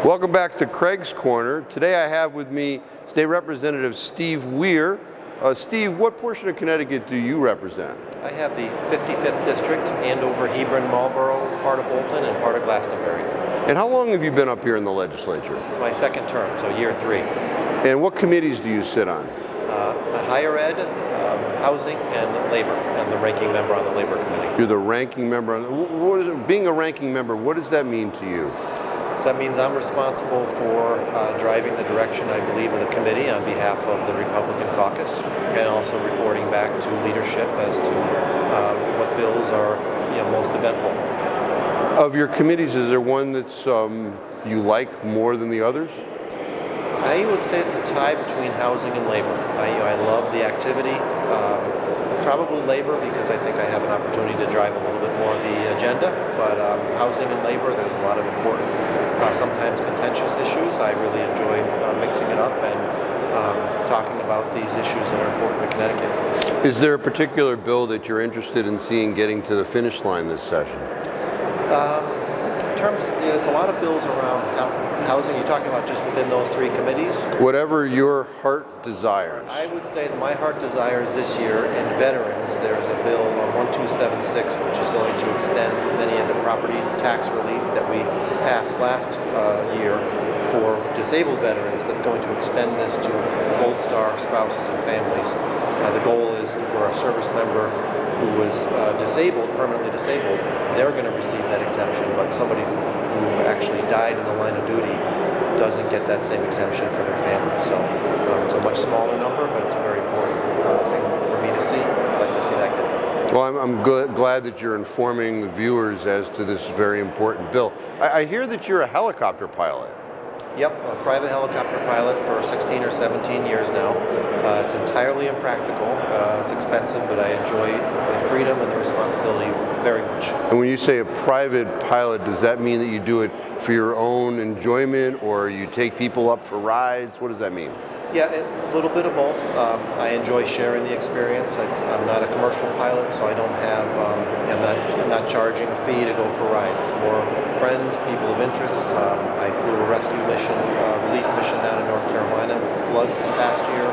Welcome back to Craig's Corner. Today I have with me State Representative Steve Weir. Steve, what portion of Connecticut do you represent? I have the 55th District, Andover, Hebron, Marlboro, part of Bolton, and part of Glastonbury. And how long have you been up here in the legislature? This is my second term, so year 3. And what committees do you sit on? Higher ed, housing, and labor. I'm the ranking member on the labor committee. You're the ranking member on what is it, being a ranking member, what does that mean to you? So that means I'm responsible for driving the direction, I believe, of the committee on behalf of the Republican caucus, and also reporting back to leadership as to what bills are most eventful. Of your committees, is there one that's you like more than the others? I would say it's a tie between housing and labor. I love the activity. Probably labor because I think I have an opportunity to drive a little bit more of the agenda, but housing and labor, there's a lot of important, sometimes contentious issues. I really enjoy mixing it up and talking about these issues that are important to Connecticut. Is there a particular bill that you're interested in seeing getting to the finish line this session? There's a lot of bills around housing. You're talking about just within those 3 committees? Whatever your heart desires. I would say that my heart desires this year in veterans, there's a bill 1276 which is going to extend many of the property tax relief that we passed last year for disabled veterans. That's going to extend this to Gold Star spouses and families. The goal is for a service member who was permanently disabled, they're going to receive that exemption, but somebody who actually died in the line of duty doesn't get that same exemption for their family. So it's a much smaller number, but it's a very important thing for me to see. I'd like to see that get done. Well, I'm glad that you're informing the viewers as to this very important bill. I hear that you're a helicopter pilot. Yep, a private helicopter pilot for 16 or 17 years now. It's entirely impractical. It's expensive, but I enjoy the freedom and the responsibility very much. And when you say a private pilot, does that mean that you do it for your own enjoyment, or you take people up for rides? What does that mean? Yeah, a little bit of both. I enjoy sharing the experience. I'm not a commercial pilot, so I don't have. I'm not charging a fee to go for rides. It's more friends, people of interest. I flew a rescue mission, relief mission down in North Carolina with the floods this past year.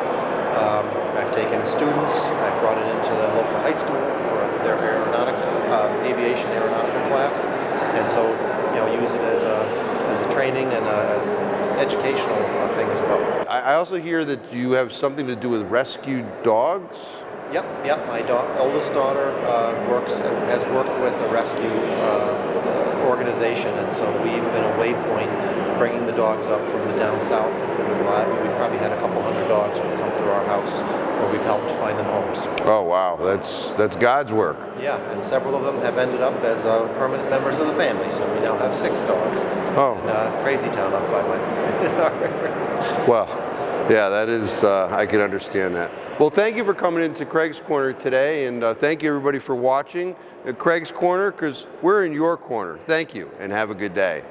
I've taken students. I've brought it into the local high school for their aviation aeronautical class, and so use it as a training and educational thing as well. I also hear that you have something to do with rescued dogs. Yep. My oldest daughter has worked with a rescue organization, and so we've been a waypoint bringing the dogs up from the down south. We probably had a couple hundred dogs who've come through our house where we've helped find them homes. Oh wow, that's God's work. Yeah, and several of them have ended up as permanent members of the family. So we now have 6 dogs. Oh, it's crazy town up by my. Well, yeah, that is. I can understand that. Well, thank you for coming into Craig's Corner today, and thank you everybody for watching at Craig's Corner, because we're in your corner. Thank you, and have a good day.